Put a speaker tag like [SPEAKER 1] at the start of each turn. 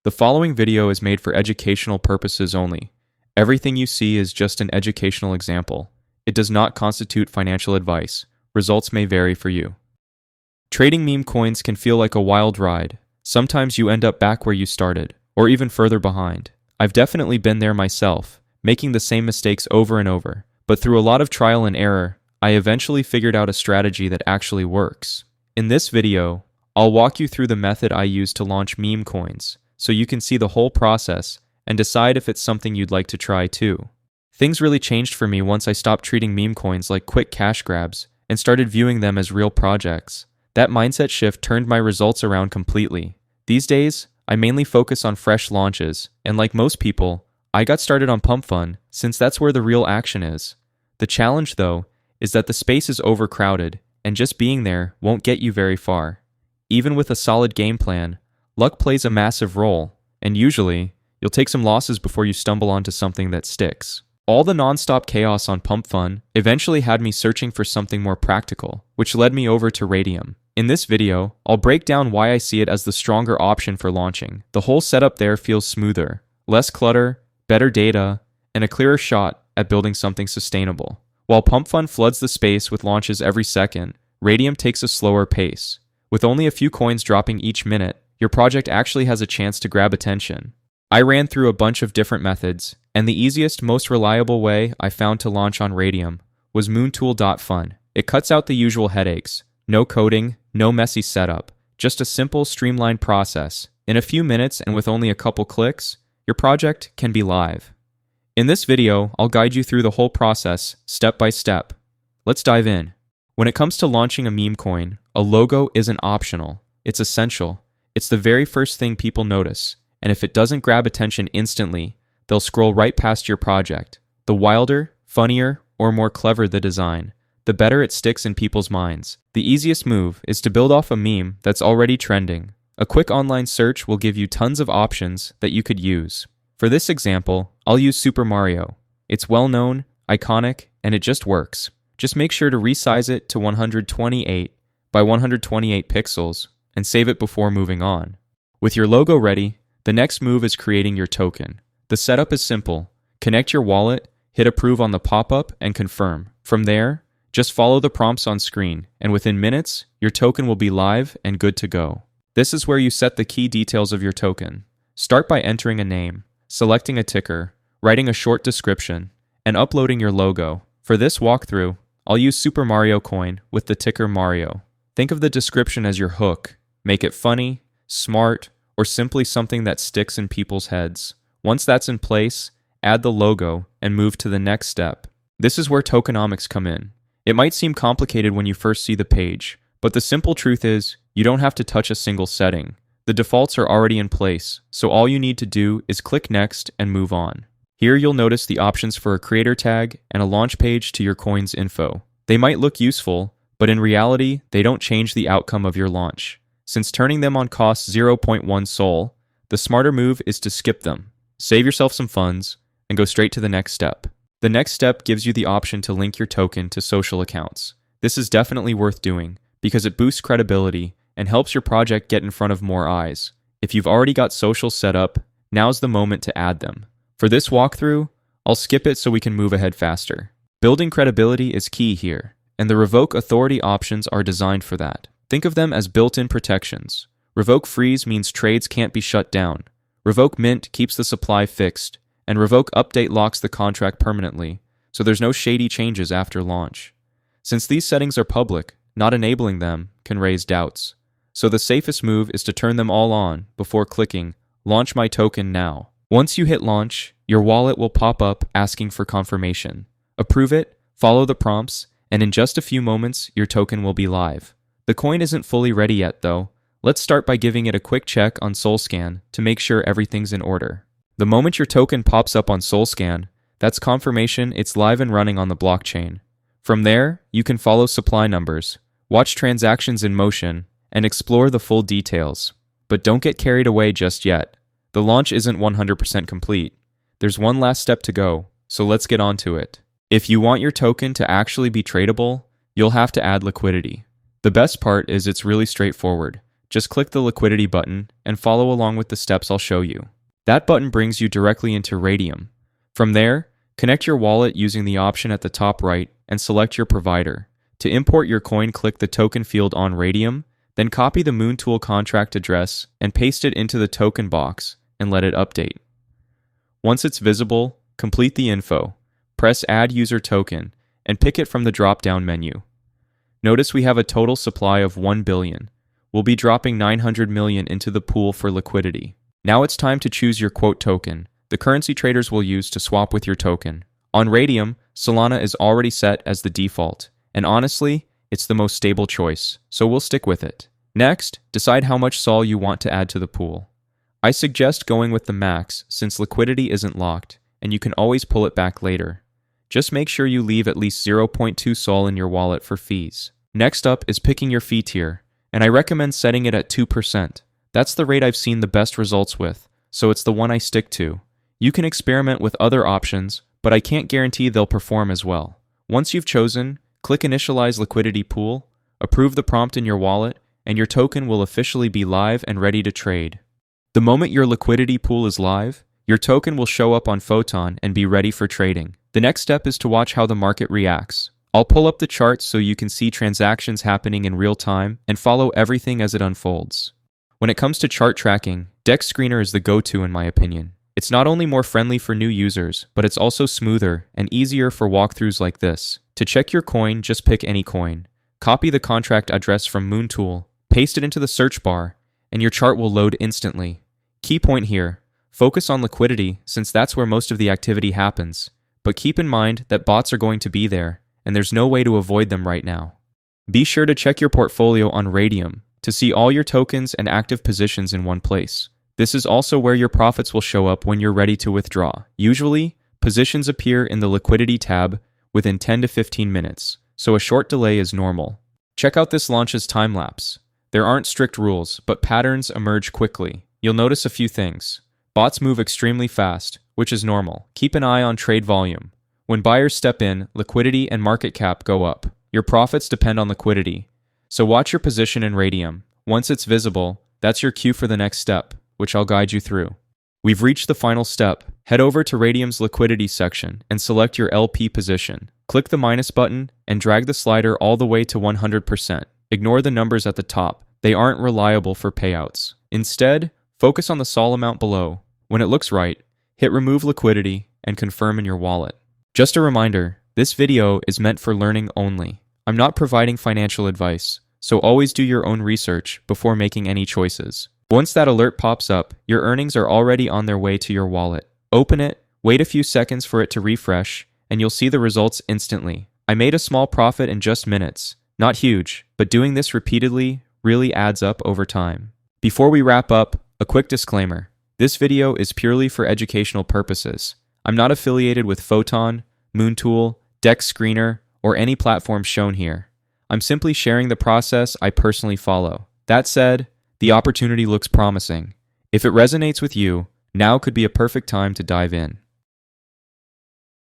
[SPEAKER 1] The following video is made for educational purposes only. Everything you see is just an educational example. It does not constitute financial advice. Results may vary for you. Trading meme coins can feel like a wild ride. Sometimes you end up back where you started, or even further behind. I've definitely been there myself, making the same mistakes over and over. But through a lot of trial and error, I eventually figured out a strategy that actually works. In this video, I'll walk you through the method I use to launch meme coins, so you can see the whole process and decide if it's something you'd like to try too. Things really changed for me once I stopped treating meme coins like quick cash grabs and started viewing them as real projects. That mindset shift turned my results around completely. These days, I mainly focus on fresh launches, and like most people, I got started on Pump Fun since that's where the real action is. The challenge, though, is that the space is overcrowded, and just being there won't get you very far. Even with a solid game plan, luck plays a massive role, and usually, you'll take some losses before you stumble onto something that sticks. All the non-stop chaos on Pump Fun eventually had me searching for something more practical, which led me over to Radium. In this video, I'll break down why I see it as the stronger option for launching. The whole setup there feels smoother, less clutter, better data, and a clearer shot at building something sustainable. While Pump Fun floods the space with launches every second, Radium takes a slower pace. With only a few coins dropping each minute, your project actually has a chance to grab attention. I ran through a bunch of different methods, and the easiest, most reliable way I found to launch on Radium was moontool.fun. It cuts out the usual headaches. No coding, no messy setup, just a simple, streamlined process. In a few minutes and with only a couple clicks, your project can be live. In this video, I'll guide you through the whole process, step by step. Let's dive in. When it comes to launching a meme coin, a logo isn't optional. It's essential. It's the very first thing people notice, and if it doesn't grab attention instantly, they'll scroll right past your project. The wilder, funnier, or more clever the design, the better it sticks in people's minds. The easiest move is to build off a meme that's already trending. A quick online search will give you tons of options that you could use. For this example, I'll use Super Mario. It's well known, iconic, and it just works. Just make sure to resize it to 128 by 128 pixels and save it before moving on. With your logo ready, the next move is creating your token. The setup is simple. Connect your wallet, hit approve on the pop-up, and confirm. From there, just follow the prompts on screen, and within minutes, your token will be live and good to go. This is where you set the key details of your token. Start by entering a name, selecting a ticker, writing a short description, and uploading your logo. For this walkthrough, I'll use Super Mario Coin with the ticker Mario. Think of the description as your hook. Make it funny, smart, or simply something that sticks in people's heads. Once that's in place, add the logo and move to the next step. This is where tokenomics come in. It might seem complicated when you first see the page, but the simple truth is, you don't have to touch a single setting. The defaults are already in place, so all you need to do is click Next and move on. Here you'll notice the options for a creator tag and a launch page to your coin's info. They might look useful, but in reality, they don't change the outcome of your launch. Since turning them on costs 0.1 Sol, the smarter move is to skip them. Save yourself some funds and go straight to the next step. The next step gives you the option to link your token to social accounts. This is definitely worth doing because it boosts credibility and helps your project get in front of more eyes. If you've already got social set up, now's the moment to add them. For this walkthrough, I'll skip it so we can move ahead faster. Building credibility is key here, and the revoke authority options are designed for that. Think of them as built-in protections. Revoke freeze means trades can't be shut down. Revoke mint keeps the supply fixed, and revoke update locks the contract permanently, so there's no shady changes after launch. Since these settings are public, not enabling them can raise doubts. So the safest move is to turn them all on before clicking Launch My Token Now. Once you hit launch, your wallet will pop up asking for confirmation. Approve it, follow the prompts, and in just a few moments, your token will be live. The coin isn't fully ready yet though. Let's start by giving it a quick check on SolScan to make sure everything's in order. The moment your token pops up on SolScan, that's confirmation it's live and running on the blockchain. From there, you can follow supply numbers, watch transactions in motion, and explore the full details. But don't get carried away just yet. The launch isn't 100% complete. There's one last step to go, so let's get on to it. If you want your token to actually be tradable, you'll have to add liquidity. The best part is it's really straightforward. just click the liquidity button and follow along with the steps I'll show you. That button brings you directly into Radium. From there, connect your wallet using the option at the top right and select your provider. To import your coin, click the token field on Radium, then copy the Moontool contract address and paste it into the token box and let it update. Once it's visible, complete the info, press Add User Token, and pick it from the drop-down menu. Notice we have a total supply of 1 billion. We'll be dropping 900 million into the pool for liquidity. Now it's time to choose your quote token, the currency traders will use to swap with your token. On Radium, Solana is already set as the default, and honestly, it's the most stable choice, so we'll stick with it. Next, decide how much Sol you want to add to the pool. I suggest going with the max since liquidity isn't locked, and you can always pull it back later. Just make sure you leave at least 0.2 Sol in your wallet for fees. Next up is picking your fee tier, and I recommend setting it at 2%. That's the rate I've seen the best results with, so it's the one I stick to. You can experiment with other options, but I can't guarantee they'll perform as well. Once you've chosen, click Initialize Liquidity Pool, approve the prompt in your wallet, and your token will officially be live and ready to trade. The moment your liquidity pool is live, your token will show up on Photon and be ready for trading. The next step is to watch how the market reacts. I'll pull up the charts so you can see transactions happening in real time and follow everything as it unfolds. When it comes to chart tracking, DEX Screener is the go-to in my opinion. It's not only more friendly for new users, but it's also smoother and easier for walkthroughs like this. To check your coin, just pick any coin. Copy the contract address from Moontool, paste it into the search bar, and your chart will load instantly. Key point here, focus on liquidity since that's where most of the activity happens. But keep in mind that bots are going to be there, and there's no way to avoid them right now. Be sure to check your portfolio on Radium to see all your tokens and active positions in one place. This is also where your profits will show up when you're ready to withdraw. Usually, positions appear in the liquidity tab within 10 to 15 minutes, so a short delay is normal. Check out this launch's time-lapse. There aren't strict rules, but patterns emerge quickly. You'll notice a few things. Bots move extremely fast, which is normal. Keep an eye on trade volume. When buyers step in, liquidity and market cap go up. Your profits depend on liquidity. So watch your position in Radium. Once it's visible, that's your cue for the next step, which I'll guide you through. We've reached the final step. Head over to Radium's liquidity section and select your LP position. Click the minus button and drag the slider all the way to 100%. Ignore the numbers at the top. They aren't reliable for payouts. Instead, focus on the Sol amount below. When it looks right, hit remove liquidity and confirm in your wallet. Just a reminder, this video is meant for learning only. I'm not providing financial advice, so always do your own research before making any choices. Once that alert pops up, your earnings are already on their way to your wallet. Open it, wait a few seconds for it to refresh, and you'll see the results instantly. I made a small profit in just minutes. Not huge, but doing this repeatedly really adds up over time. Before we wrap up, a quick disclaimer. This video is purely for educational purposes. I'm not affiliated with Photon, Moontool, DEX Screener, or any platform shown here. I'm simply sharing the process I personally follow. That said, the opportunity looks promising. If it resonates with you, now could be a perfect time to dive in.